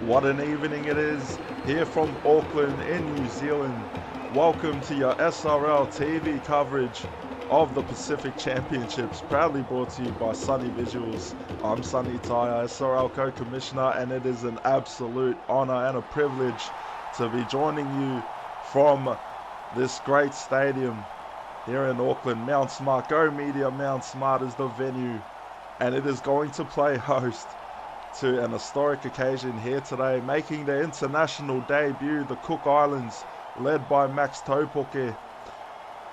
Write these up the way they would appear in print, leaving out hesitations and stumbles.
What an evening it is here from Auckland in New Zealand. Welcome to your SRL TV coverage of the Pacific Championships, proudly brought to you by Sunny Visuals. I'm Sunny Tyre, SRL Co-Commissioner, and it is an absolute honour and a privilege to be joining you from this great stadium here in Auckland. Mount Smart, Go Media Mount Smart is the venue, and it is going to play host to an historic occasion here today, making their international debut, the Cook Islands, led by Max Taupoke,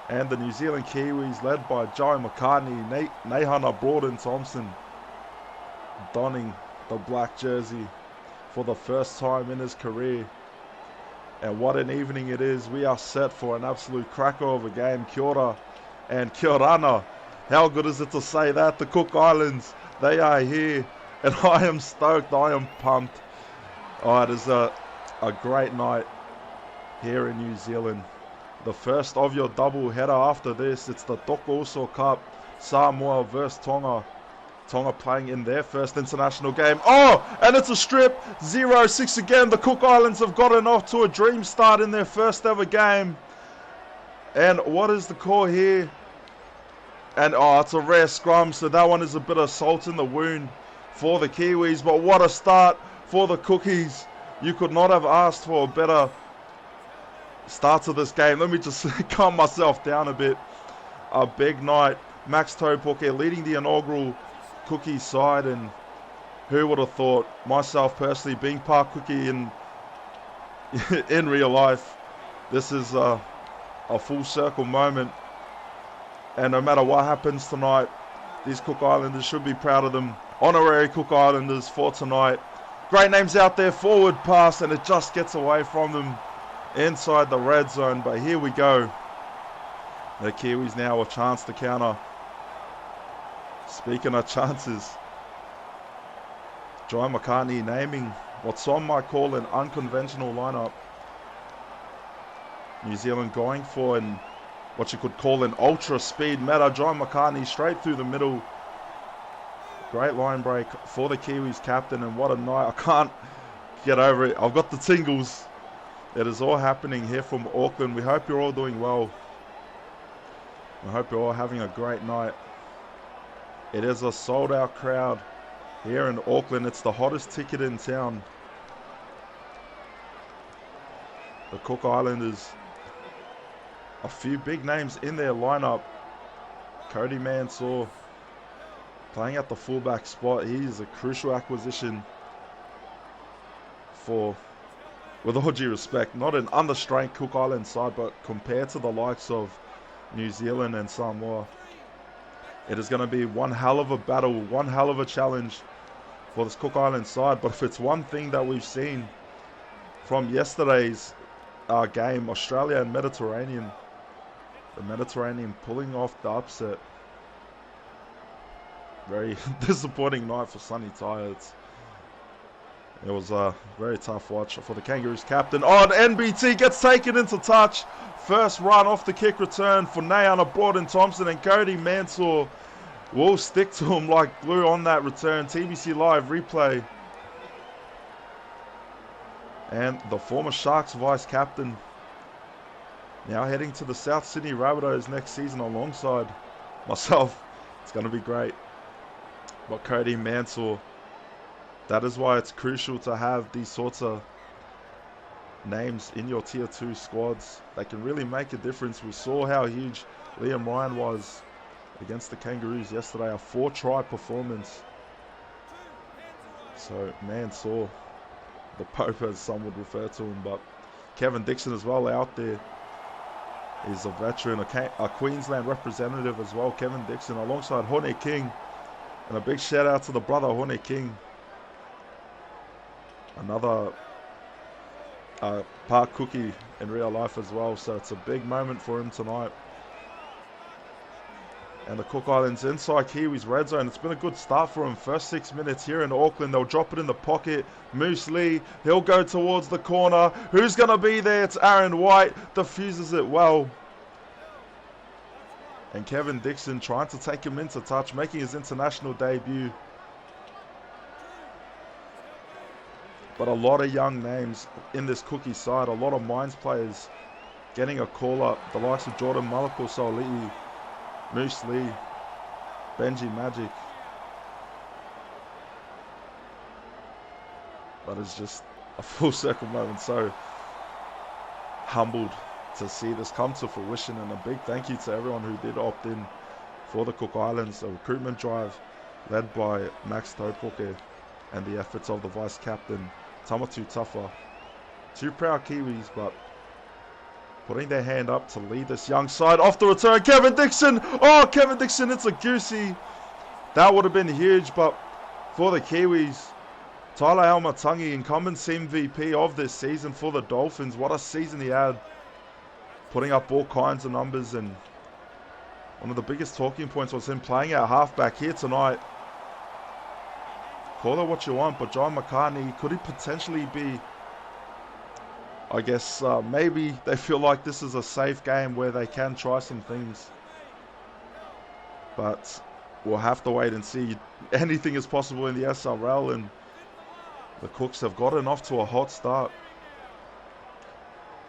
and the New Zealand Kiwis, led by Joe McCartney, Nehana Broaden-Thompson, donning the black jersey for the first time in his career. And what an evening it is. We are set for an absolute cracker of a game. Kia ora and kia rana. How good is it to say that? The Cook Islands, they are here. And I am stoked, I am pumped. Oh, it is a great night here in New Zealand. The first of your double header after this. It's the Toko Uso Cup, Samoa versus Tonga. Tonga playing in their first international game. Oh, and it's a strip, 0-6 again. The Cook Islands have gotten off to a dream start in their first ever game. And what is the call here? And oh, it's a rare scrum, so that one is a bit of salt in the wound for the Kiwis, but what a start for the Cookies. You could not have asked for a better start to this game. Let me just calm myself down a bit. A big night. Max Taupoke leading the inaugural Cookie side, and who would have thought, myself personally, being part Cookie in real life, this is a full circle moment. And no matter what happens tonight, these Cook Islanders should be proud of them. Honorary Cook Islanders for tonight. Great names out there, forward pass, and it just gets away from them inside the red zone. But here we go. The Kiwis now a chance to counter. Speaking of chances, Joe McCartney naming what some might call an unconventional lineup. New Zealand going for what you could call an ultra speed meta. Joe McCartney straight through the middle. Great line break for the Kiwis captain, and what a night. I can't get over it. I've got the tingles. It is all happening here from Auckland. We hope you're all doing well. I hope you're all having a great night. It is a sold out crowd here in Auckland. It's the hottest ticket in town. The Cook Islanders, a few big names in their lineup. Cody Mansour playing at the fullback spot. He is a crucial acquisition for, with all due respect, not an understrength Cook Island side, but compared to the likes of New Zealand and Samoa, it is going to be one hell of a battle, one hell of a challenge for this Cook Island side. But if it's one thing that we've seen from yesterday's game, Australia and Mediterranean, the Mediterranean pulling off the upset. Very disappointing night for Sunny Tyre. It was a very tough watch for the Kangaroos captain. Oh, and NBT gets taken into touch. First run off the kick return for Nehana Broaden-Thompson, and Cody Mansour will stick to him like glue on that return. TBC Live replay. And the former Sharks vice captain now heading to the South Sydney Rabbitohs next season alongside myself. It's going to be great. But Cody Mansour, that is why it's crucial to have these sorts of names in your tier 2 squads. They can really make a difference. We saw how huge Liam Ryan was against the Kangaroos yesterday, a 4-try performance. So Mansour, the Pope as some would refer to him, but Kevin Dixon as well out there. He's a veteran, a Queensland representative as well, Kevin Dixon, alongside Hone King. And a big shout out to the brother Hone King. Another part Cookie in real life as well. So it's a big moment for him tonight. And the Cook Islands inside Kiwis red zone. It's been a good start for him. First 6 minutes here in Auckland. They'll drop it in the pocket. Moose Lee, he'll go towards the corner. Who's going to be there? It's Aaron White. Diffuses it well. And Kevin Dixon trying to take him into touch, making his international debut. But a lot of young names in this Cookie side, a lot of Mines players getting a call up. The likes of Jordan Malako, Soli'i, Moose Lee, Benji Magic. But it's just a full circle moment. So humbled to see this come to fruition, and a big thank you to everyone who did opt in for the Cook Islands. A recruitment drive led by Max Topoke and the efforts of the vice captain Tamatu Tafa. Two proud Kiwis, but putting their hand up to lead this young side. Off the return, Kevin Dixon. Oh, Kevin Dixon, it's a goosey. That would have been huge, but for the Kiwis, Tyler Almatangi, incumbent MVP of this season for the Dolphins. What a season he had. Putting up all kinds of numbers, and one of the biggest talking points was him playing out halfback here tonight. Call it what you want, but John McCartney, could he potentially be, I guess, maybe they feel like this is a safe game where they can try some things. But we'll have to wait and see. Anything is possible in the SRL, and the Cooks have gotten off to a hot start.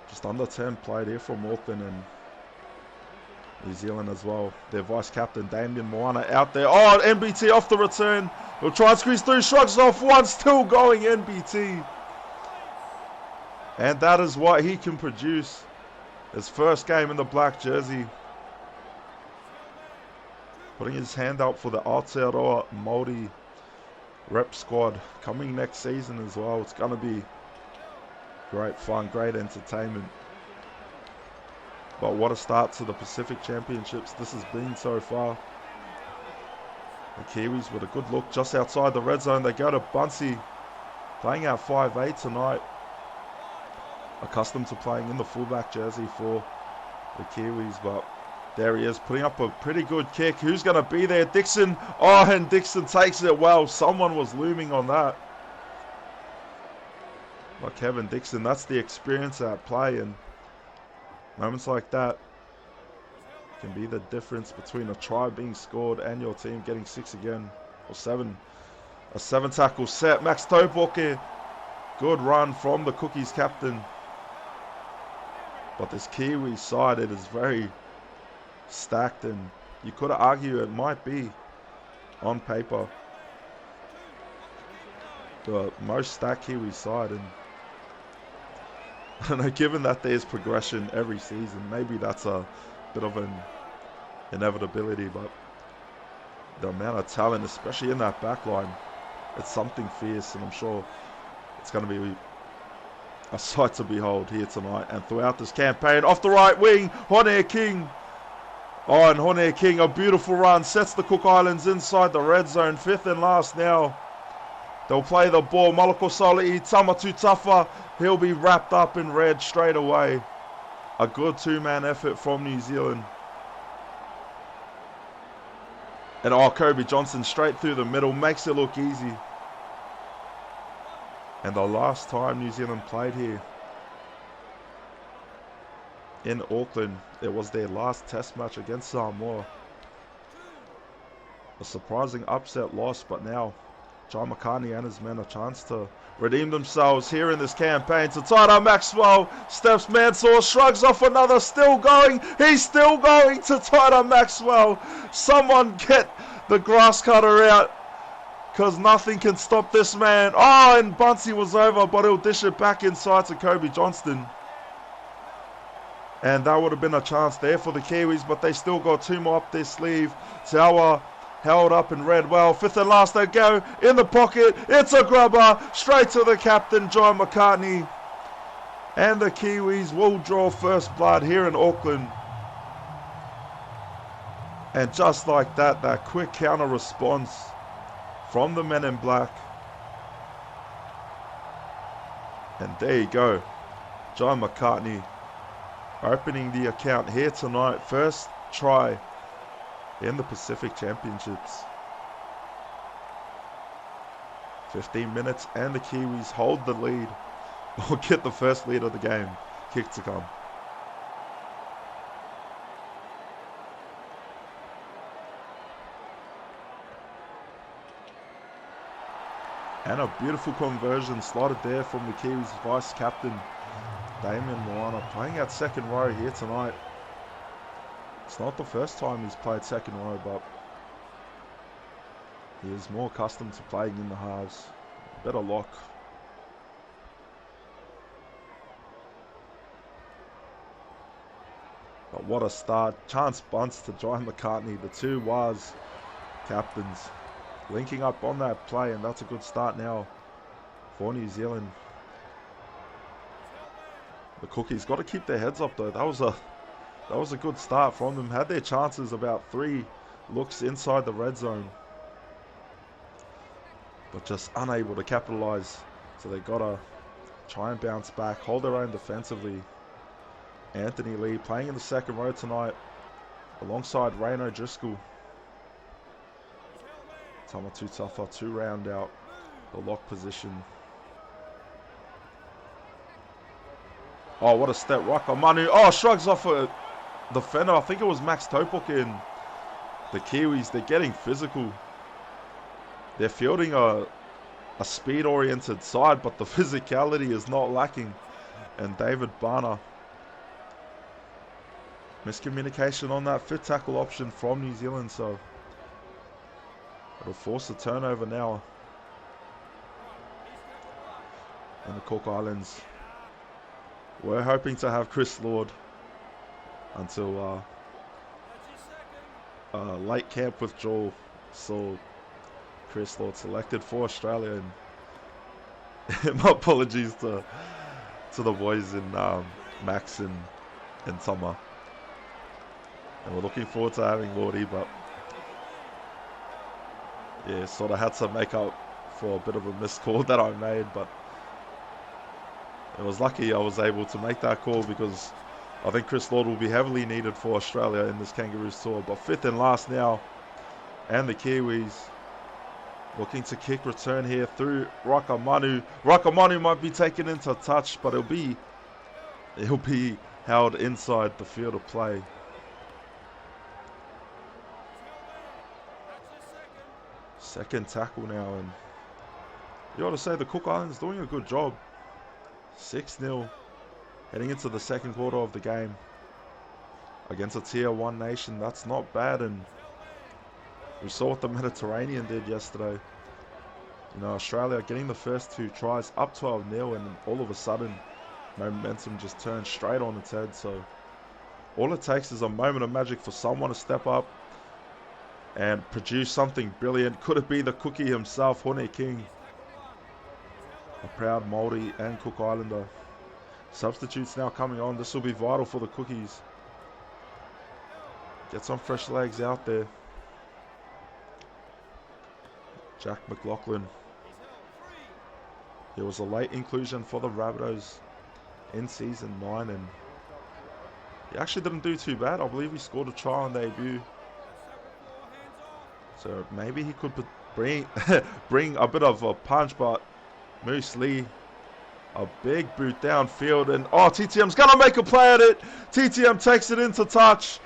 Just under 10 played here from Auckland and New Zealand as well. Their vice-captain Damien Moana out there. Oh, NBT off the return. He'll try and squeeze through, shrugs off one, still going NBT. And that is what he can produce. His first game in the black jersey. Putting his hand up for the Aotearoa Māori rep squad coming next season as well. It's going to be great fun, great entertainment. But what a start to the Pacific Championships this has been so far. The Kiwis with a good look just outside the red zone. They go to Bunsey, playing out 5'8" tonight. Accustomed to playing in the fullback jersey for the Kiwis, but there he is, putting up a pretty good kick. Who's going to be there? Dixon. Oh, and Dixon takes it well. Someone was looming on that. Like Kevin Dixon, that's the experience at play, and moments like that can be the difference between a try being scored and your team getting 6 again, or 7. A 7 tackle set. Max Topoke, good run from the Cookies captain. But this Kiwi side, it is very stacked, and you could argue it might be, on paper, the most stacked Kiwi side. And I don't know, given that there's progression every season, maybe that's a bit of an inevitability, but the amount of talent, especially in that back line, it's something fierce, and I'm sure it's going to be a sight to behold here tonight and throughout this campaign. Off the right wing, Hone King. Oh, and Hone King, a beautiful run, sets the Cook Islands inside the red zone, 5th and last now. They'll play the ball. Malako Soli'i, Tamatu Tafa, he'll be wrapped up in red straight away. A good 2-man effort from New Zealand. And oh, Kobe Johnson straight through the middle, makes it look easy. And the last time New Zealand played here in Auckland, it was their last test match against Samoa. A surprising upset loss, but now John McCartney and his men a chance to redeem themselves here in this campaign. Tatara Maxwell steps Mansour, shrugs off another, still going. He's still going. Tatara Maxwell. Someone get the grass cutter out, because nothing can stop this man. Oh, and Bunsey was over, but he'll dish it back inside to Kobe Johnston. And that would have been a chance there for the Kiwis, but they still got 2 more up their sleeve. Taua held up and read well. 5th and last they go. In the pocket. It's a grubber. Straight to the captain, John McCartney. And the Kiwis will draw first blood here in Auckland. And just like that, that quick counter response from the men in black. And there you go. John McCartney opening the account here tonight. First try in the Pacific Championships. 15 minutes and the Kiwis hold the lead, or get the first lead of the game. Kick to come. And a beautiful conversion slotted there from the Kiwis vice captain, Damien Moana, playing at second row here tonight. It's not the first time he's played second row, but he is more accustomed to playing in the halves. Better lock. But what a start. Chance bunts to Jai McCartney, the two Waz captains, linking up on that play, and that's a good start now for New Zealand. The Cookies got to keep their heads up though. That was a good start from them. Had their chances, about 3 looks inside the red zone, but just unable to capitalize. So they got to try and bounce back, hold their own defensively. Anthony Lee playing in the second row tonight alongside Rayno Driscoll. Tamatu Tafa to round out the lock position. Oh, what a step. Raka Manu. Oh, shrugs off a defender. I think it was Max Topok in the Kiwis. They're getting physical. They're fielding a speed-oriented side, but the physicality is not lacking. And David Barner. Miscommunication on that fit tackle option from New Zealand, so it'll force a turnover now. And the Cook Islands, we're hoping to have Chris Lord until late camp withdrawal saw Chris Lord selected for Australia. And my apologies to the boys in Max and Tama. And we're looking forward to having Lordy, but yeah, sort of had to make up for a bit of a missed call that I made, but it was lucky I was able to make that call because I think Chris Lord will be heavily needed for Australia in this Kangaroos tour. But 5th and last now, and the Kiwis looking to kick return here through Rakamanu. Rakamanu might be taken into touch, but he'll be held inside the field of play. Second tackle now, and you ought to say the Cook Islands doing a good job. 6-0 heading into the second quarter of the game against a tier 1 nation. That's not bad, and we saw what the Mediterranean did yesterday. You know, Australia getting the first 2 tries up 12-0, and all of a sudden momentum just turned straight on its head. So all it takes is a moment of magic for someone to step up and produce something brilliant. Could it be the Cookie himself, Hone King, a proud Māori and Cook Islander? Substitutes now coming on. This will be vital for the Cookies. Get some fresh legs out there. Jack McLaughlin. He was a late inclusion for the Rabbitohs in season 9, and he actually didn't do too bad. I believe he scored a try on debut. So maybe he could bring a bit of a punch, but Moose Lee, a big boot downfield, and oh, TTM's gonna make a play at it. TTM takes it into touch,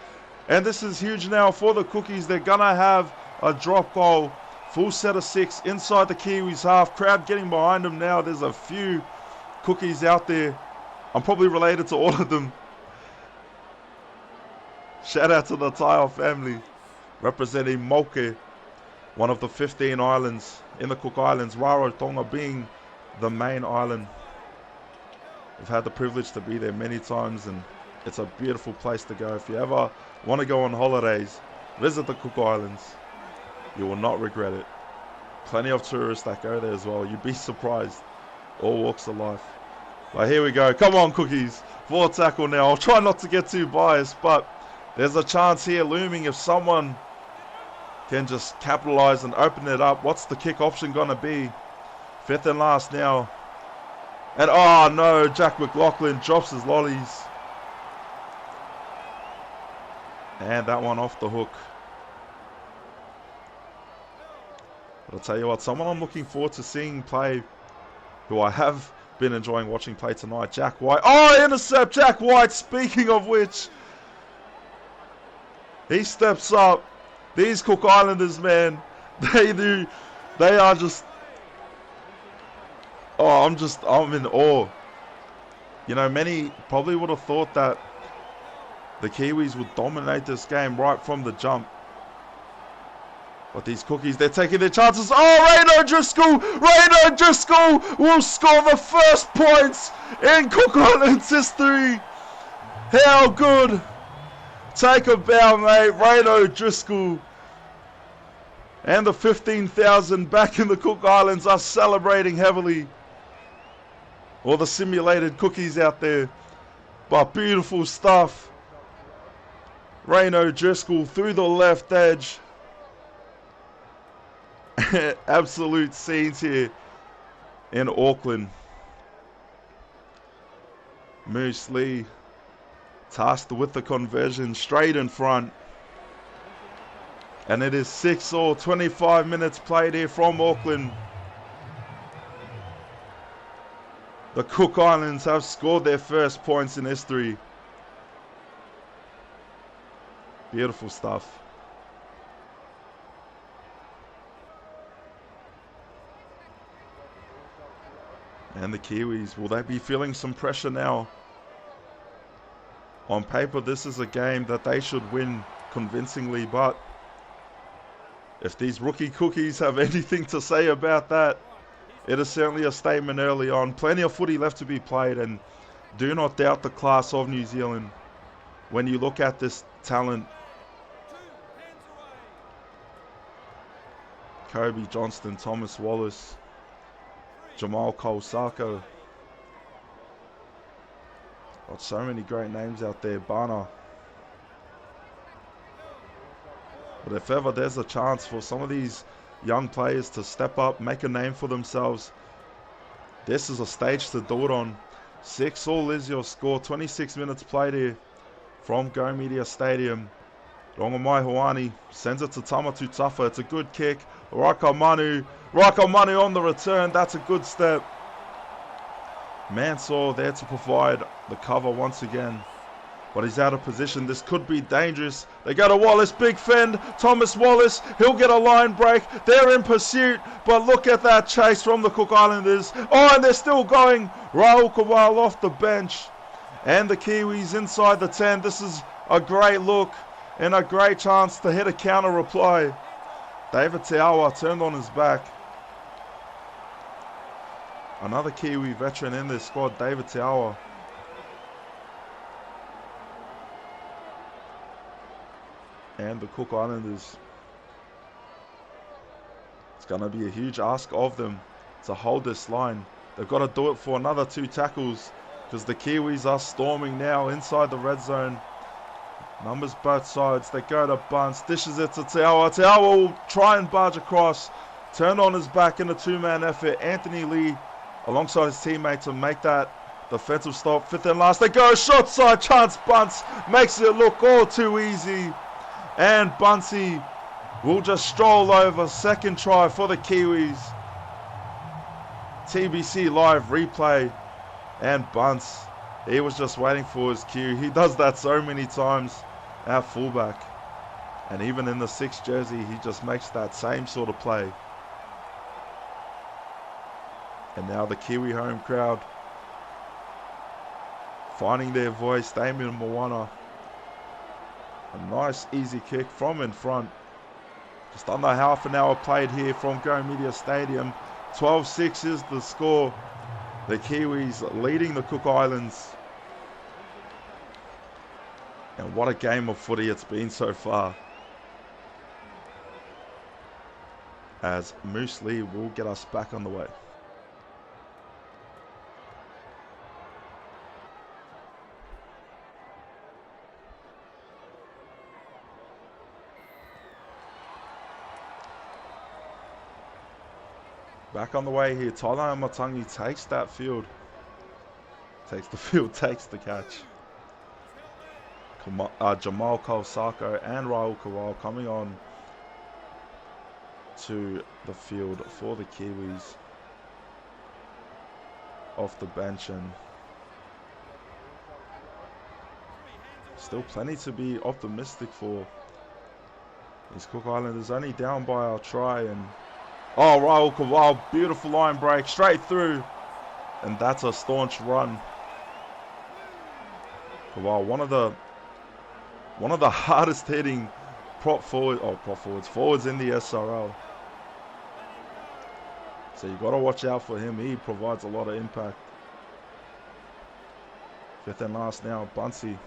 and this is huge now for the Cookies. They're gonna have a drop goal, full set of 6 inside the Kiwis half. Crowd getting behind them now. There's a few Cookies out there. I'm probably related to all of them. Shout out to the Taiao family representing Moke, one of the 15 islands in the Cook Islands, Rarotonga being the main island. We've had the privilege to be there many times, and it's a beautiful place to go. If you ever want to go on holidays, visit the Cook Islands. You will not regret it. Plenty of tourists that go there as well. You'd be surprised. All walks of life. But here we go. Come on, Cookies. 4 tackle now. I'll try not to get too biased, but there's a chance here looming if someone can just capitalize and open it up. What's the kick option going to be? 5th and last now. And oh no, Jack McLaughlin drops his lollies. And that one off the hook. But I'll tell you what, someone I'm looking forward to seeing play, who I have been enjoying watching play tonight, Jack White. Oh, intercept, Jack White. Speaking of which, he steps up. These Cook Islanders, man, they are just Oh, I'm in awe. You know, many probably would have thought that the Kiwis would dominate this game right from the jump. But these cookies, they're taking their chances. Oh, Rayno Driscoll will score the first points in Cook Islands history. How good. Take a bow, mate. Rayno Driscoll. And the 15,000 back in the Cook Islands are celebrating heavily. All the simulated cookies out there. But beautiful stuff. Rayno Driscoll through the left edge. Absolute scenes here in Auckland. Moose Lee tasked with the conversion straight in front. And it is 6-all, 25 minutes played here from Auckland. The Cook Islands have scored their first points in history. Beautiful stuff. And the Kiwis, will they be feeling some pressure now? On paper, this is a game that they should win convincingly, but if these rookie cookies have anything to say about that, it is certainly a statement early on. Plenty of footy left to be played, and do not doubt the class of New Zealand when you look at this talent. Kobe Johnston, Thomas Wallace, Jamal Cole-Sako. Got so many great names out there. Bana. But if ever there's a chance for some of these young players to step up, make a name for themselves, this is a stage to do it on. 6-all is your score. 26 minutes played here from Go Media Stadium. Rongamai Hoani sends it to Tamatu Tafa. It's a good kick. Rakamanu on the return. That's a good step. Mansour there to provide the cover once again. But he's out of position. This could be dangerous. They go to Wallace. Big fend. Thomas Wallace. He'll get a line break. They're in pursuit. But look at that chase from the Cook Islanders. Oh, and they're still going. Raul Kawal off the bench. And the Kiwis inside the 10. This is a great look and a great chance to hit a counter reply. David Teawa turned on his back. Another Kiwi veteran in this squad, David Teawa. And the Cook Islanders. It's going to be a huge ask of them to hold this line. They've got to do it for another 2 tackles because the Kiwis are storming now inside the red zone. Numbers both sides. They go to Bunce. Dishes it to Teawa. Teawa will try and barge across. Turned on his back in a 2-man effort. Anthony Lee alongside his teammate to make that defensive stop. 5th and last. They go short side. Chance Bunce makes it look all too easy. And Buncey will just stroll over. Second try for the Kiwis. TBC live replay. And Bunce, he was just waiting for his cue. He does that so many times at fullback. And even in the 6 jersey, he just makes that same sort of play. And now the Kiwi home crowd finding their voice. Damien Moana. A nice easy kick from in front. Just under half an hour played here from Go Media Stadium. 12-6 is the score. The Kiwis leading the Cook Islands. And what a game of footy it's been so far. As Moose Lee will get us back on the way. Back on the way here. Tailai Matangi takes that field. Takes the field, takes the catch. Jamal Cole-Sako and Raul Kawal coming on to the field for the Kiwis. Off the bench, and still plenty to be optimistic for. These Cook Islanders only down by our try, and oh, Raul Kawal, beautiful line break straight through. and that's a staunch run. Wow, one of the hardest hitting forwards in the SRL. So you got to watch out for him. He provides a lot of impact. Fifth and last now, Bunsey.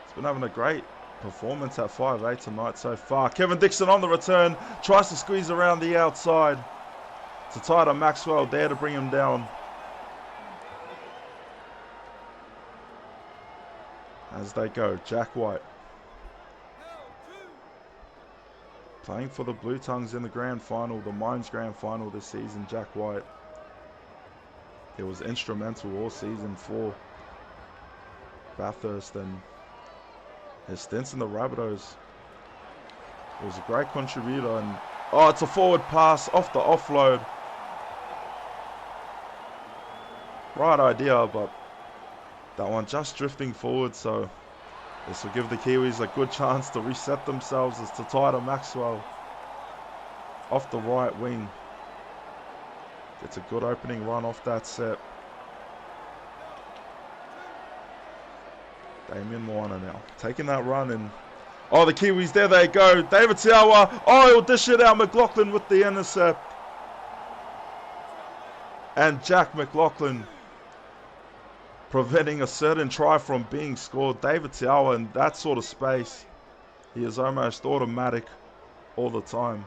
He's been having a great performance at 5'8" tonight so far. Kevin Dixon on the return, tries to squeeze around the outside. To tie to Maxwell there to bring him down. As they go, Jack White. Playing for the Blue Tongues in the grand final, the Mines grand final this season, Jack White. He was instrumental all season for Bathurst, and his stints in the Rabbitohs. He was a great contributor, and oh, it's a forward pass off the offload. Right idea, but that one just drifting forward, so this will give the Kiwis a good chance to reset themselves as to tie to Maxwell off the right wing. Gets a good opening run off that set. Damien Moana now taking that run, and oh, the Kiwis, there they go. David Tiawa, oh, he'll dish it out. McLaughlin with the intercept. And Jack McLaughlin preventing a certain try from being scored. David Tiawa in that sort of space, he is almost automatic all the time.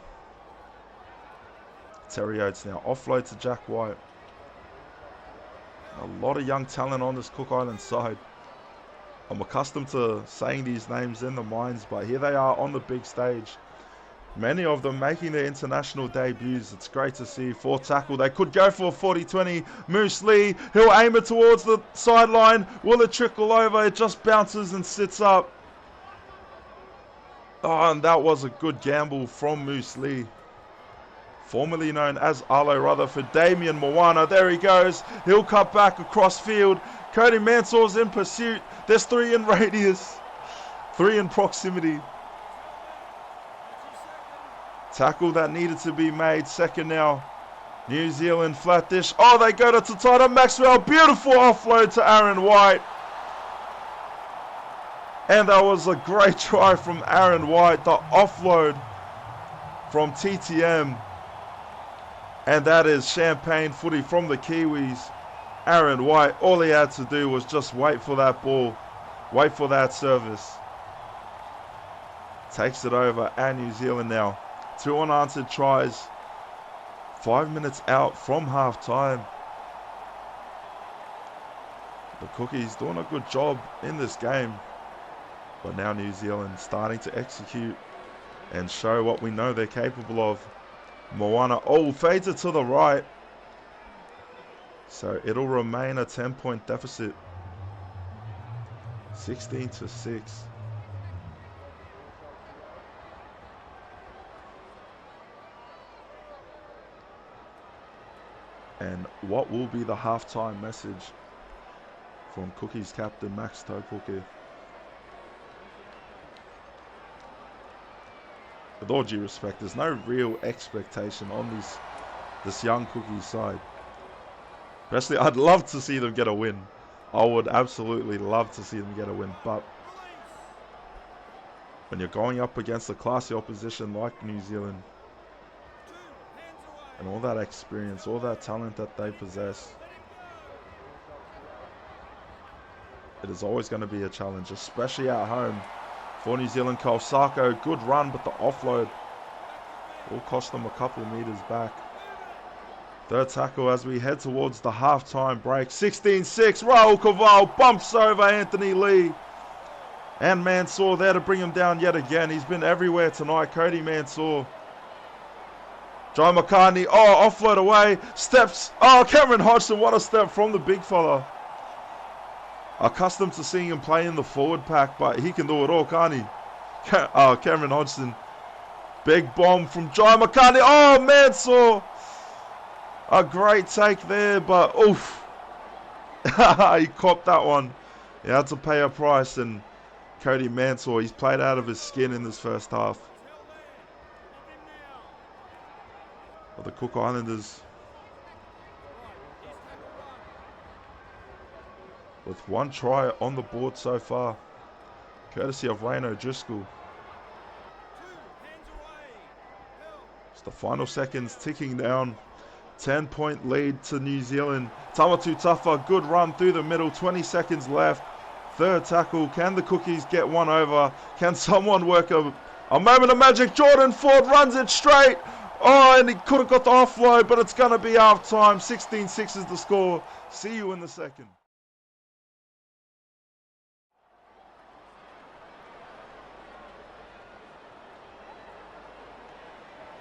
Terry Oates now offload to Jack White. A lot of young talent on this Cook Island side. I'm accustomed to saying these names in the Mines, but here they are on the big stage. Many of them making their international debuts. It's great to see. Fourth tackle. They could go for a 40-20. Moose Lee, he'll aim it towards the sideline. Will it trickle over? It just bounces and sits up. Oh, and that was a good gamble from Moose Lee. Formerly known as Arlo Rutherford. Damien Moana, there he goes. He'll cut back across field. Cody Mansour's in pursuit. There's 3 in radius. 3 in proximity. Tackle that needed to be made. Second now. New Zealand flat dish. Oh, they go to Tatata Maxwell. Beautiful offload to Aaron White. And that was a great try from Aaron White. The offload from TTM. And that is champagne footy from the Kiwis. Aaron White, all he had to do was just wait for that ball. Wait for that service. Takes it over, and New Zealand now. 2 unanswered tries. 5 minutes out from half time. The Cookies doing a good job in this game. But now New Zealand starting to execute and show what we know they're capable of. Moana, oh, fades it to the right. So it'll remain a 10-point deficit. 16-6. And what will be the halftime message from Cookies captain Max Topuke? With all due respect, there's no real expectation on this young Cookies side. Especially, I'd love to see them get a win. I would absolutely love to see them get a win. But when you're going up against a classy opposition like New Zealand, and all that experience, all that talent that they possess, it is always going to be a challenge, especially at home. For New Zealand, Cole Sarko, good run, but the offload will cost them a couple of meters back. Third tackle as we head towards the halftime break. 16-6, Raul Caval bumps over Anthony Lee. And Mansour there to bring him down yet again. He's been everywhere tonight, Cody Mansour. John McCartney, oh, offload away. Steps, oh, Cameron Hodgson, what a step from the big fella. Accustomed to seeing him play in the forward pack, but he can do it all, can't he? Cameron Hodgson. Big bomb from John McCartney. Oh, Mansour. A great take there, but oof. He copped that one. He had to pay a price, and Cody Mansour, he's played out of his skin in this first half. But the Cook Islanders with 1 try on the board so far, courtesy of Ryan O'Driscoll. It's the final seconds ticking down. 10-point lead to New Zealand. Tamatu Tafa, good run through the middle, 20 seconds left. Third tackle, can the Cookies get one over? Can someone work a moment of magic? Jordan Ford runs it straight. Oh, and he could have got the offload, but it's going to be half time. 16-6 is the score. See you in the second.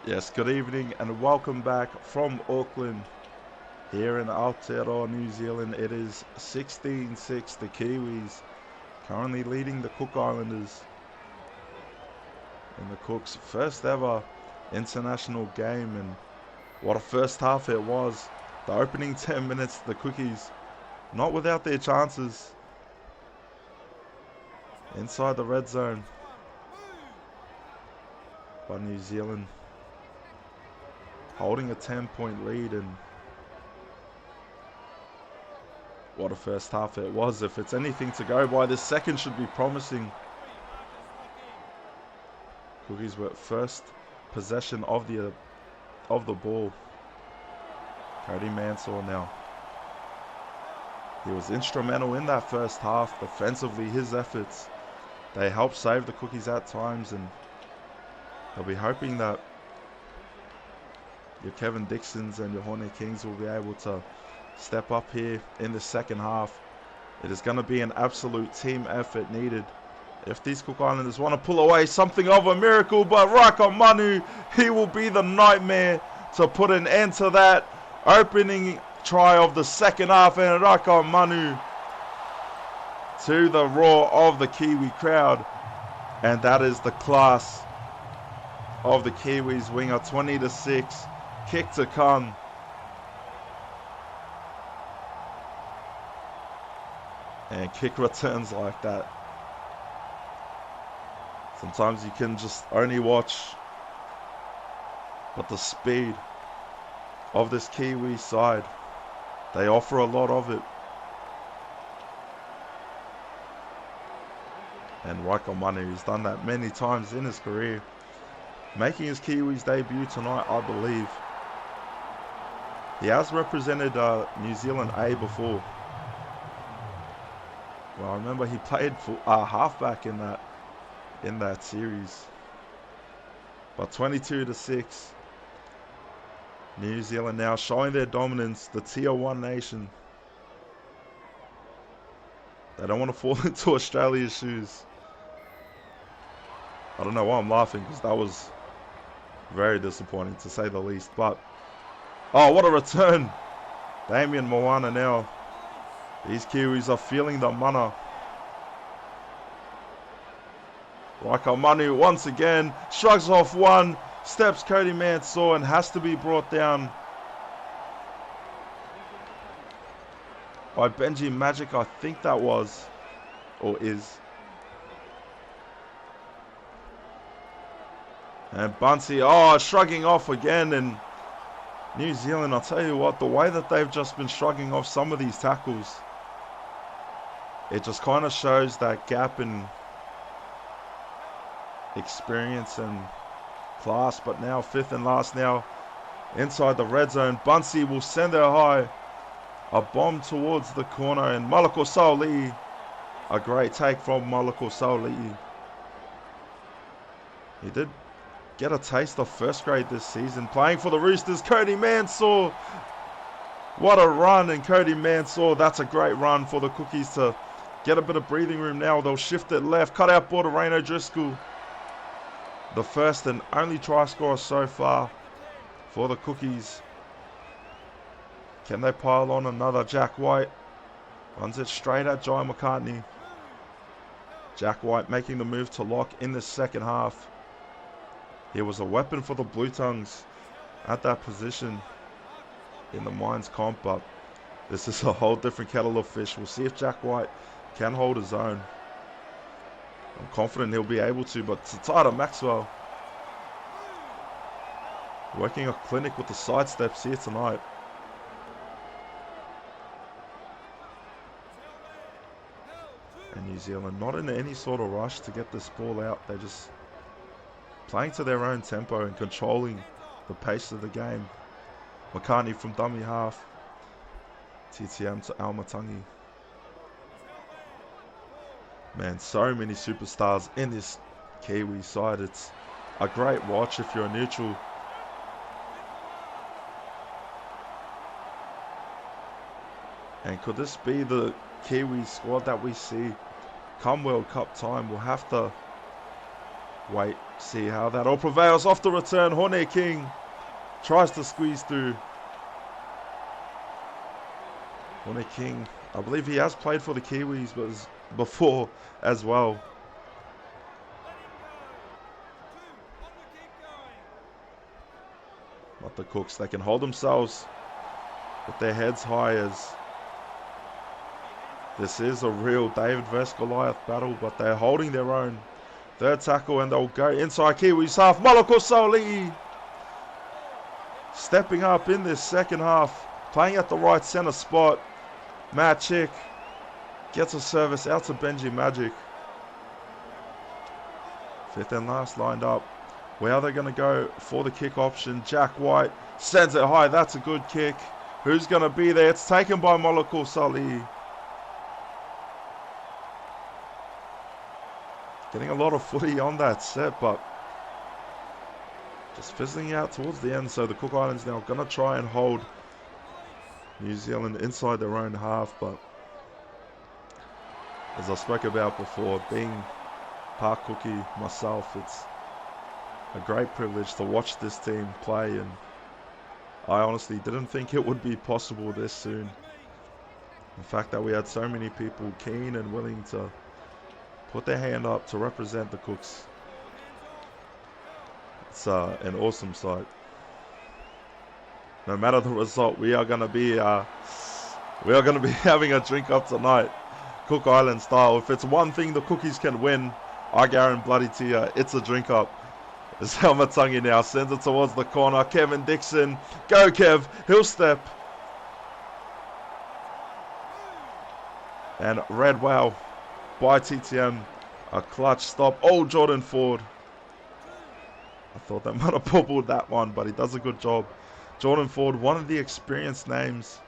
Yes, good evening and welcome back from Auckland. Here in Aotearoa, New Zealand, it is 16-6, the Kiwis currently leading the Cook Islanders in the Cooks' first ever international game, and what a first half it was. The opening 10 minutes, the Cookies not without their chances inside the red zone, but New Zealand holding a 10-point lead, and what a first half it was. If it's anything to go by, this second should be promising. Cookies were first possession of the ball. Cody Mansour now. He was instrumental in that first half. Defensively, his efforts, they helped save the Cookies at times, and they'll be hoping that your Kevin Dixons and your Hornet Kings will be able to step up here in the second half. It is going to be an absolute team effort needed if these Cook Islanders want to pull away something of a miracle. But Raika Manu, he will be the nightmare to put an end to that opening try of the second half. And Raika Manu to the roar of the Kiwi crowd, and that is the class of the Kiwis winger. 20-6, kick to come. And kick returns like that. Sometimes you can just only watch, but the speed of this Kiwi side, they offer a lot of it. And Raika Manu, he's done that many times in his career, making his Kiwis debut tonight, I believe. He has represented New Zealand A before. Well, I remember he played for halfback in that series. But 22-6, New Zealand now showing their dominance, the Tier 1 nation. They don't want to fall into Australia's shoes. I don't know why I'm laughing, because that was very disappointing to say the least. But, oh, what a return. Damien Moana now. These Kiwis are feeling the mana. Raika Manu once again shrugs off one, steps Cody Mansour, and has to be brought down by Benji Magic, I think that was, or is. And Bunsey, oh, shrugging off again. And New Zealand, I'll tell you what, the way that they've just been shrugging off some of these tackles, it just kind of shows that gap in experience and class. But now, fifth and last now, inside the red zone, Bunsey will send her high. A bomb towards the corner, and Malako Sauli, a great take from Malako Sauli. He did get a taste of first grade this season, playing for the Roosters. Cody Mansour, what a run. And Cody Mansour, that's a great run for the Cookies to get a bit of breathing room now. They'll shift it left, cut out ball to Ryan O'Driscoll. The first and only try scorer so far for the Cookies. Can they pile on another? Jack White runs it straight at Jai McCartney. Jack White making the move to lock in the second half. He was a weapon for the Blue Tongues at that position in the Mines comp, but this is a whole different kettle of fish. We'll see if Jack White can hold his own. I'm confident he'll be able to, but Tatara Maxwell working a clinic with the side steps here tonight. New Zealand not in any sort of rush to get this ball out. They're just playing to their own tempo and controlling the pace of the game. McCartney from dummy half. TTM to Almatangi. Man, so many superstars in this Kiwi side. It's a great watch if you're a neutral. And could this be the Kiwi squad that we see come World Cup time? We'll have to wait, see how that all prevails. Off the return, Hone King tries to squeeze through. Hone King, I believe he has played for the Kiwis before as well. But the Cooks, they can hold themselves with their heads high, as this is a real David vs Goliath battle, but they're holding their own. Third tackle, and they'll go inside Kiwis half. Malako Sauli stepping up in this second half, playing at the right centre spot. Matt Chick gets a service out to Benji Magic. Fifth and last lined up. Where are they going to go for the kick option? Jack White sends it high. That's a good kick. Who's going to be there? It's taken by Malako Sauli. Getting a lot of footy on that set, but just fizzling out towards the end. So the Cook Islands now going to try and hold New Zealand inside their own half. But as I spoke about before, being Park Cookie myself, it's a great privilege to watch this team play, and I honestly didn't think it would be possible this soon. The fact that we had so many people keen and willing to put their hand up to represent the Cooks, it's an awesome sight. No matter the result, we are going to be having a drink up tonight, Cook Island style. If it's one thing the Cookies can win, I guarantee you it's a drink up. As Helmatangi now sends it towards the corner. Kevin Dixon, go Kev, he'll step. And Red Wow by TTM, a clutch stop. Oh, Jordan Ford. I thought they might have bobbled that one, but he does a good job. Jordan Ford, one of the experienced names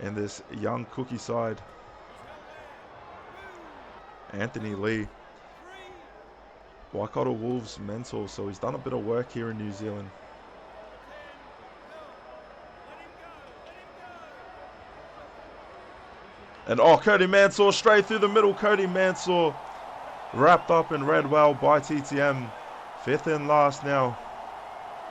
in this young Cookie side. Anthony Lee, Waikato Wolves mentor, so he's done a bit of work here in New Zealand. And oh, Cody Mansour straight through the middle. Cody Mansour wrapped up in red well by TTM. Fifth and last now.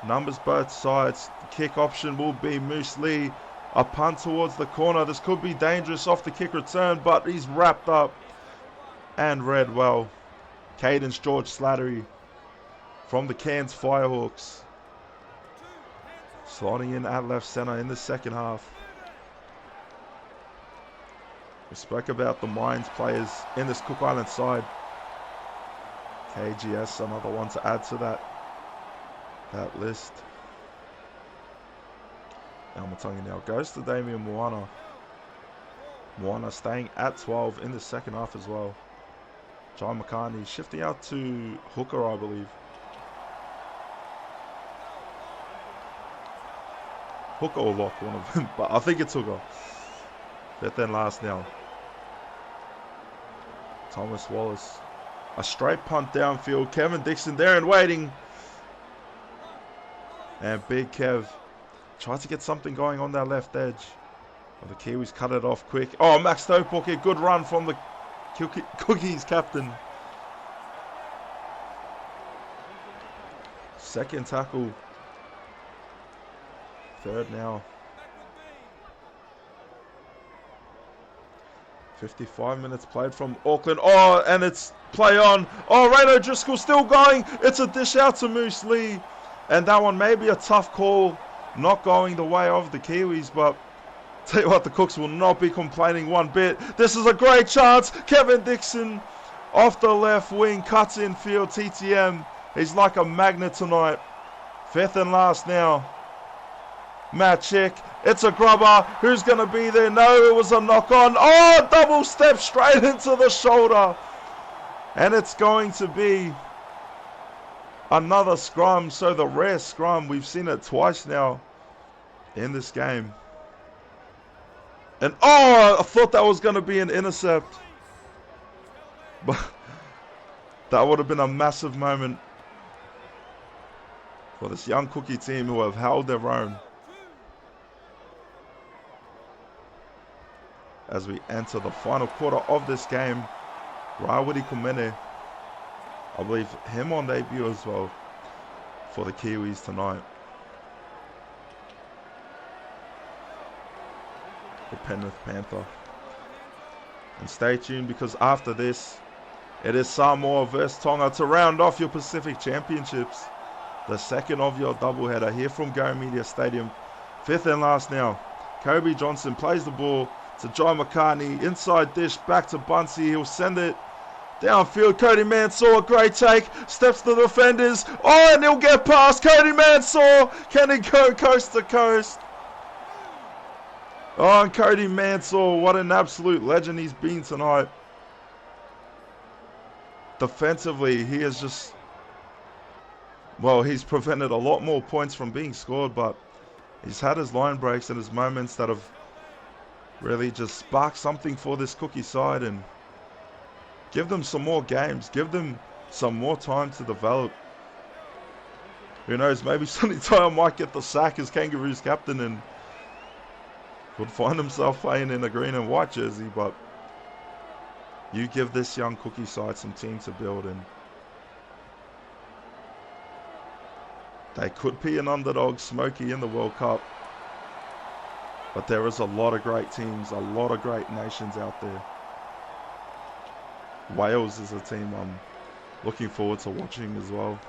Numbers both sides. The kick option will be Moose Lee. A punt towards the corner. This could be dangerous off the kick return, but he's wrapped up and read well. Cadence George Slattery from the Cairns Firehawks, slotting in at left centre in the second half. We spoke about the Mines players in this Cook Island side. KGS, another one to add to that list. Almatangi now goes to Damian Moana. Moana staying at 12 in the second half as well. John McCartney shifting out to hooker, I believe. Hooker or lock, one of them, but I think it's hooker. Fifth and last now. Thomas Wallace. A straight punt downfield. Kevin Dixon there and waiting. And Big Kev tried to get something going on that left edge. But the Kiwis cut it off quick. Oh, Max Topoke, good run from the Cookies captain. Second tackle. Third now. 55 minutes played from Auckland. Oh, and it's play on. Oh, Ray O'Driscoll still going. It's a dish out to Moose Lee. And that one may be a tough call. Not going the way of the Kiwis, but tell you what, the Cooks will not be complaining one bit. This is a great chance. Kevin Dixon off the left wing, cuts in field. TTM, he's like a magnet tonight. Fifth and last now. Magic. It's a grubber. Who's going to be there? No, it was a knock on. Oh, double step straight into the shoulder. And it's going to be another scrum. So the rare scrum, we've seen it twice now in this game. And oh, I thought that was going to be an intercept. But that would have been a massive moment for this young Cookie team who have held their own. As we enter the final quarter of this game, Rawiri Kumene, I believe him on debut as well for the Kiwis tonight. The Penrith Panther. And stay tuned, because after this, it is Samoa versus Tonga to round off your Pacific Championships. The second of your doubleheader here from Go Media Stadium. Fifth and last now. Kobe Johnson plays the ball to John McCartney. Inside dish back to Bunsey. He'll send it downfield. Cody Mansour, great take. Steps to the defenders. Oh, and he'll get past Cody Mansour. Can he go coast to coast? Oh, and Cody Mansour, what an absolute legend he's been tonight. Defensively, he has just, well, he's prevented a lot more points from being scored, but he's had his line breaks and his moments that have really just sparked something for this Cookie side, and give them some more games, give them some more time to develop. Who knows, maybe Sonny Tyler might get the sack as Kangaroos captain and would find himself playing in a green and white jersey, but you give this young Cookie side some team to build, and they could be an underdog smoky in the World Cup. But there is a lot of great teams, a lot of great nations out there. Wales is a team I'm looking forward to watching as well.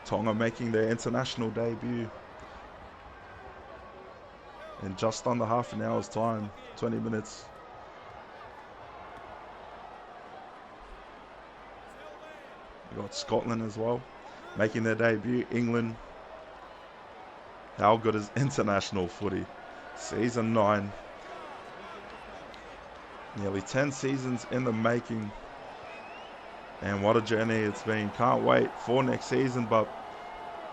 Tonga making their international debut in just under half an hour's time, 20 minutes. We got Scotland as well, making their debut. England. How good is international footy? Season 9. Nearly 10 seasons in the making. And what a journey it's been. Can't wait for next season. But,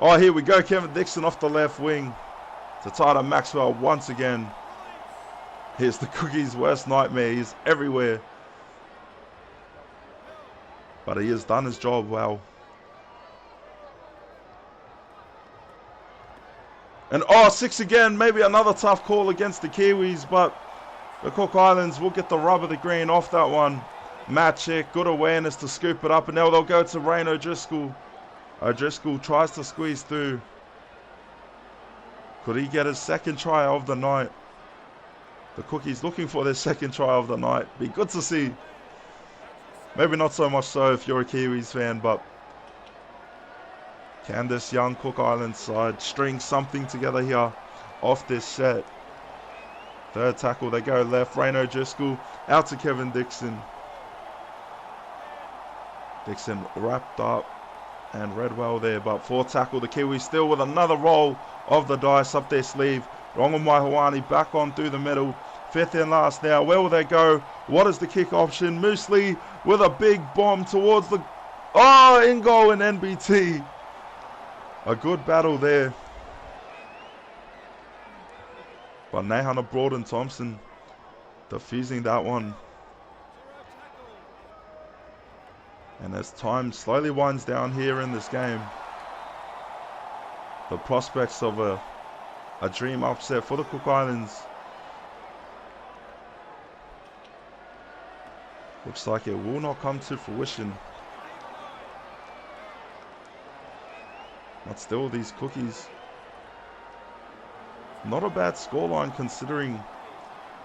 oh, here we go. Kevin Dixon off the left wing to Tyler Maxwell once again. Here's the Cookies' worst nightmare. He's everywhere. But he has done his job well. And oh, 6 again. Maybe another tough call against the Kiwis, but the Cook Islands will get the rub of the green off that one. Matchik, good awareness to scoop it up, and now they'll go to Rain O'Driscoll. O'Driscoll tries to squeeze through. Could he get his second try of the night? The Cookies looking for their second try of the night. Be good to see. Maybe not so much so if you're a Kiwis fan, but can this young Cook Islands side string something together here off this set? Third tackle, they go left. Rain O'Driscoll out to Kevin Dixon. Dixon wrapped up and read well there, but fourth tackle, the Kiwis still with another roll of the dice up their sleeve. Rongamai Hawani back on through the middle. Fifth and last now. Where will they go? What is the kick option? Moosley with a big bomb towards the... Oh, in goal in NBT. A good battle there. But Nahana Broaden Thompson defusing that one. And as time slowly winds down here in this game, the prospects of a dream upset for the Cook Islands looks like it will not come to fruition. But still, these Cookies, not a bad scoreline considering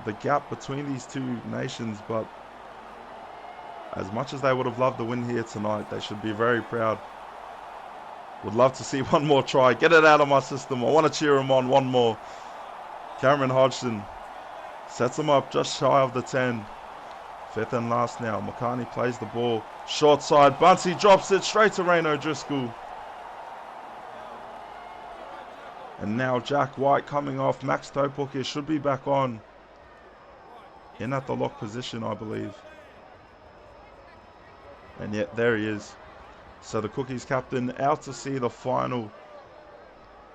the gap between these two nations, but as much as they would have loved the win here tonight, they should be very proud. Would love to see one more try. Get it out of my system. I want to cheer him on one more. Cameron Hodgson sets him up just shy of the 10. Fifth and last now. McCartney plays the ball. Short side. Bunsey drops it straight to Rain O'Driscoll. And now Jack White coming off. Max Topuke should be back on. In at the lock position, I believe. And yet, there he is. So the Cookies captain out to see the final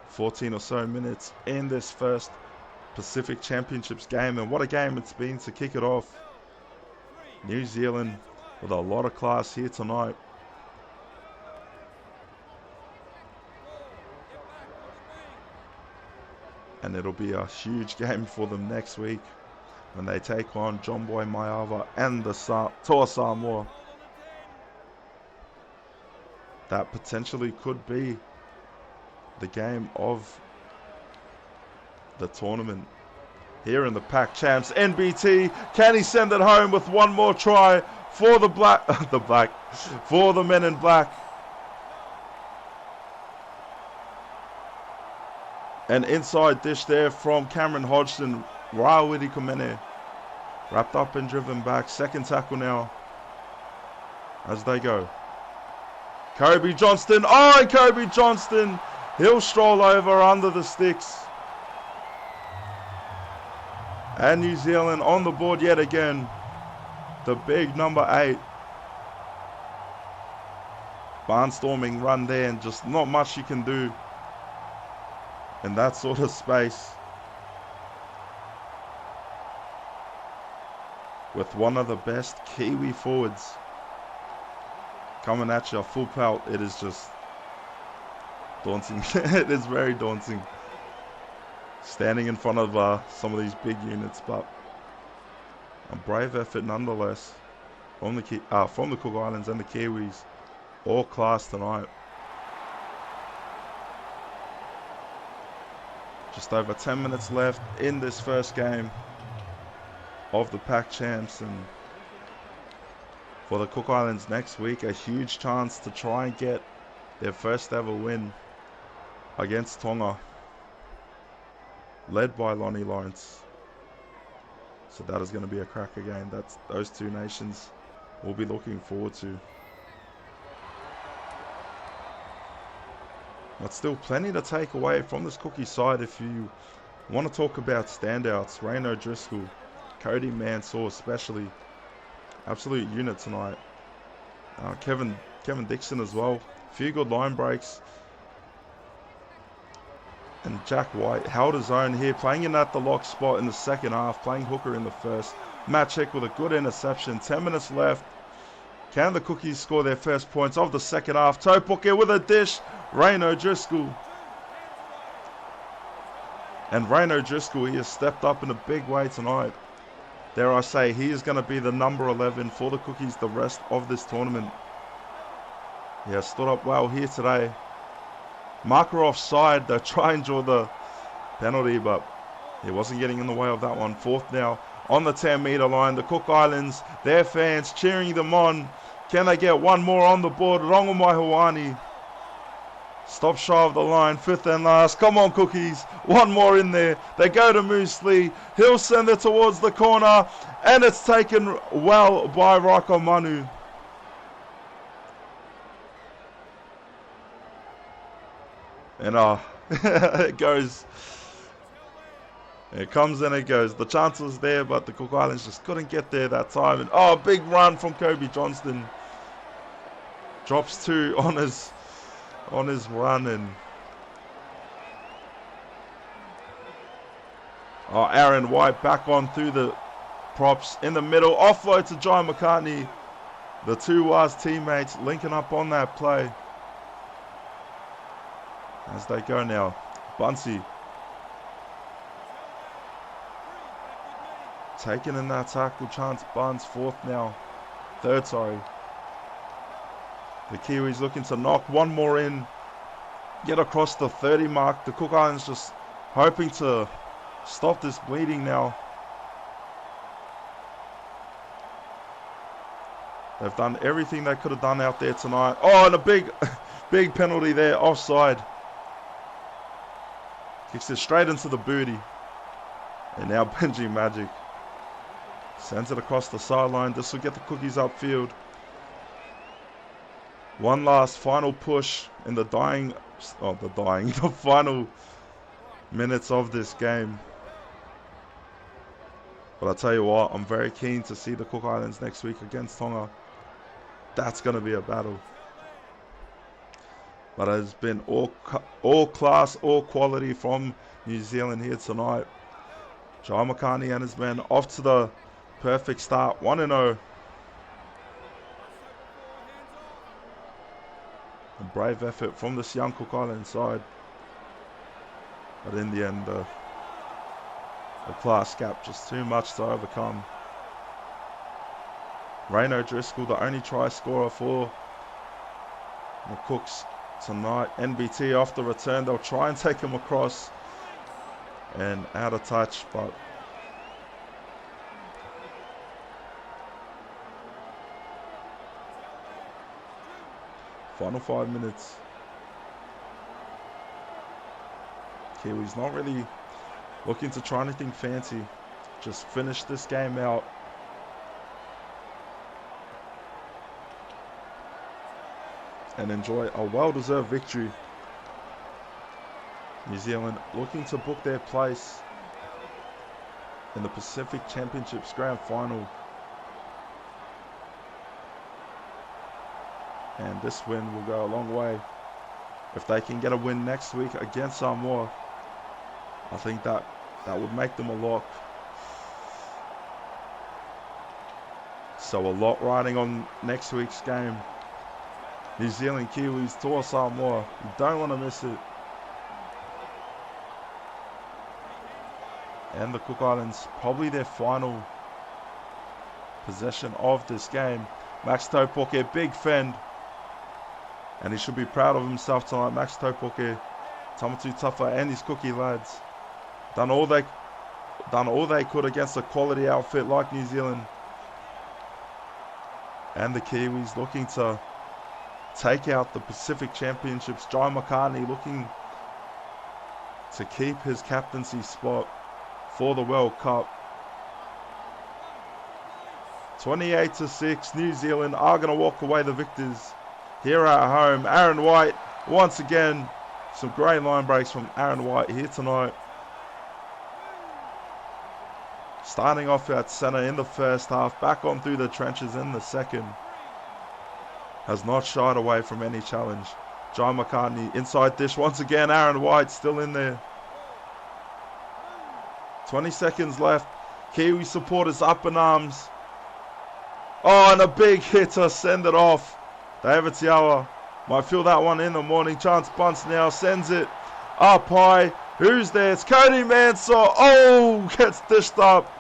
14 or so minutes in this first Pacific Championships game. And what a game it's been to kick it off. New Zealand with a lot of class here tonight. And it'll be a huge game for them next week when they take on John Boy Maiava and the Toa Samoa. That potentially could be the game of the tournament. Here in the Pac Champs, NBT, can he send it home with one more try for the for the men in black? An inside dish there from Cameron Hodgson. Rawiri Kumene wrapped up and driven back. Second tackle now as they go. Kobe Johnston. Oh, Kobe Johnston. He'll stroll over under the sticks. And New Zealand on the board yet again. The big number 8. Barnstorming run there, and just not much you can do in that sort of space. With one of the best Kiwi forwards coming at you full pelt, it is just daunting. It is very daunting standing in front of some of these big units, but a brave effort nonetheless from the Cook Islands and the Kiwis. All class tonight. Just over 10 minutes left in this first game of the Pac Champs, and for the Cook Islands next week, a huge chance to try and get their first ever win against Tonga, led by Lonnie Lawrence. So that is going to be a cracker game. That's those two nations we'll be looking forward to. But still plenty to take away from this Cookie side if you want to talk about standouts. Rain O'Driscoll, Cody Mansour especially, absolute unit tonight. Kevin Dixon as well. A few good line breaks. And Jack White held his own here, playing in at the lock spot in the second half, playing hooker in the first. Matt Check with a good interception. 10 minutes left. Can the Cookies score their first points of the second half? Topuke with a dish. Rain O'Driscoll. And Rain O'Driscoll, he has stepped up in a big way tonight. Dare I say, he is going to be the number 11 for the Cookies the rest of this tournament. He has stood up well here today. Marker offside. They'll try and draw the penalty, but he wasn't getting in the way of that one. Fourth now on the 10-meter line. The Cook Islands, their fans cheering them on. Can they get one more on the board? Rongomai Hawani. Stop shy of the line, fifth and last. Come on, Cookies. One more in there. They go to Moose Lee. He'll send it towards the corner, and it's taken well by Raiko Manu. And it goes. It comes and it goes. The chance was there, but the Cook Islands just couldn't get there that time. And big run from Kobe Johnston. Drops 2 on his run, and Aaron White back on through the props in the middle, offload to John McCartney. The two Waz teammates linking up on that play as they go now. Bunsey taking in that tackle. Chance Buns third, sorry. The Kiwis looking to knock one more in, get across the 30 mark. The Cook Islands just hoping to stop this bleeding now. They've done everything they could have done out there tonight. And a big penalty there, offside. Kicks it straight into the booty. And now Benji Magic sends it across the sideline. This will get the Cookies upfield. One last final push in the final minutes of this game. But I'll tell you what, I'm very keen to see the Cook Islands next week against Tonga. That's going to be a battle. But it has been all class, all quality from New Zealand here tonight. Jai Makani and his men off to the perfect start, 1-0. A brave effort from this young Cook Island side. But in the end, the class gap just too much to overcome. Rayno Driscoll, the only try scorer for the Cooks tonight. NBT off the return. They'll try and take him across. And out of touch, but final 5 minutes. Kiwis not really looking to try anything fancy. Just finish this game out. And enjoy a well-deserved victory. New Zealand looking to book their place in the Pacific Championships Grand Final. And this win will go a long way. If they can get a win next week against Samoa, I think that would make them a lock. So a lot riding on next week's game. New Zealand Kiwis to Samoa. You don't want to miss it. And the Cook Islands, probably their final possession of this game. Max Taupoke, big fend. And he should be proud of himself tonight. Max Taupoke, Tamatu Tafa and his Cookie lads. Done all they could against a quality outfit like New Zealand. And the Kiwis looking to take out the Pacific Championships. Jai Makani looking to keep his captaincy spot for the World Cup. 28-6, New Zealand are going to walk away the victors here at home. Aaron White, once again, some great line breaks from Aaron White here tonight. Starting off at centre in the first half, back on through the trenches in the second. Has not shied away from any challenge. Jai McCartney, inside dish once again. Aaron White still in there. 20 seconds left. Kiwi supporters up in arms. Oh, and a big hit to send it off. David Tiawa might feel that one in the morning. Chance bunts now, sends it up high. Who's there? It's Cody Mansour. Oh, gets dished up.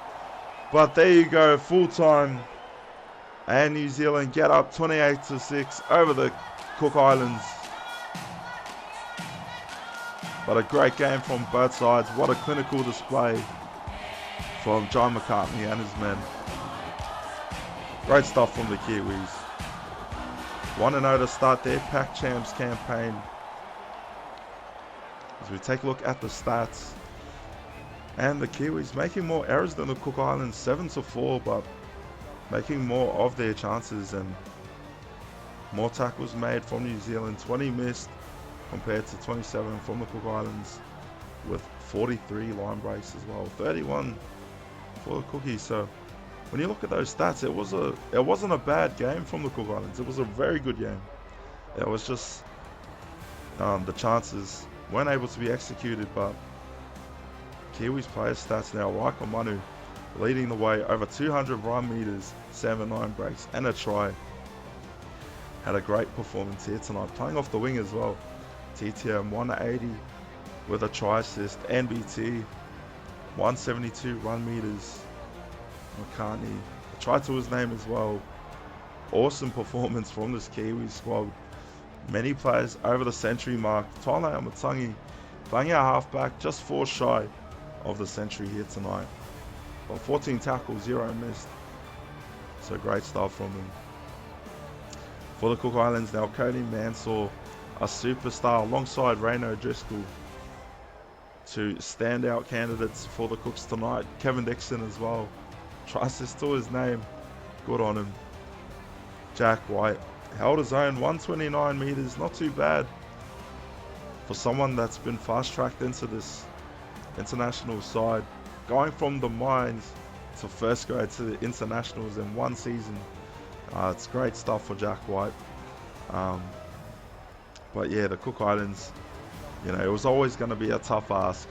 But there you go, full time. And New Zealand get up 28-6 over the Cook Islands. But a great game from both sides. What a clinical display from John McCartney and his men. Great stuff from the Kiwis. 1-0 to start their Pac Champs campaign. As we take a look at the stats. And the Kiwis making more errors than the Cook Islands, 7-4, but making more of their chances and more tackles made from New Zealand. 20 missed compared to 27 from the Cook Islands, with 43 line breaks as well, 31 for the Cookies. So when you look at those stats, it wasn't a bad game from the Cook Islands. It was a very good game. It was just the chances weren't able to be executed, but Kiwis player stats now. Raika Manu leading the way, over 200 run meters, 7 line breaks and a try. Had a great performance here tonight, playing off the wing as well. TTM 180 with a try assist. NBT 172 run meters. McCartney, a try to his name as well. Awesome performance from this Kiwi squad. Many players over the century mark. Tole Amatangi playing our halfback, just 4 shy of the century here tonight. Well, 14 tackles, 0 missed. So great stuff from him. For the Cook Islands now, Cody Mansour, a superstar alongside Rayno Driscoll. 2 standout candidates for the Cooks tonight. Kevin Dixon as well. Tries to steal his name. Good on him. Jack White held his own, 129 meters, not too bad for someone that's been fast-tracked into this international side, going from the mines to first grade to the internationals in one season. It's great stuff for Jack White. But yeah, the Cook Islands, it was always going to be a tough ask.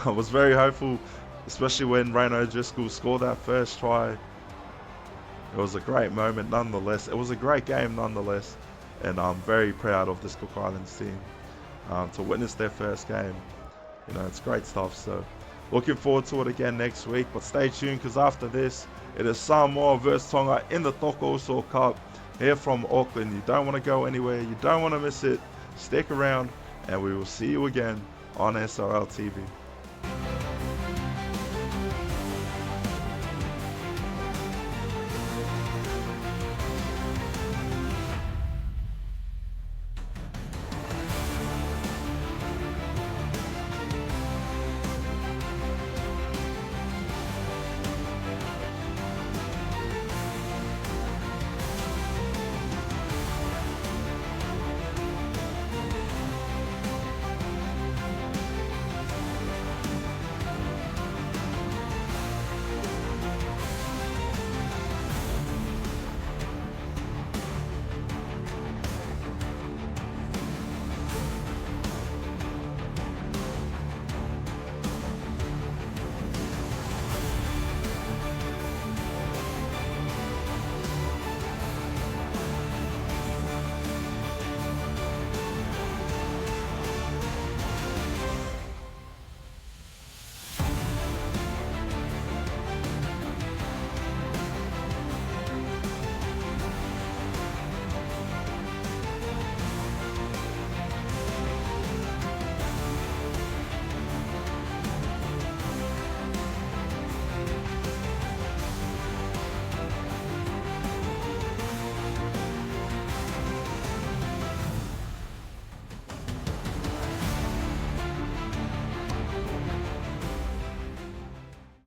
I was very hopeful, especially when Rayno Driscoll scored that first try. It was a great moment nonetheless. It was a great game nonetheless. And I'm very proud of this Cook Islands team to witness their first game. It's great stuff. So looking forward to it again next week. But stay tuned, because after this, it is Samoa versus Tonga in the Tokoso Cup here from Auckland. You don't want to go anywhere. You don't want to miss it. Stick around, and we will see you again on SRL TV.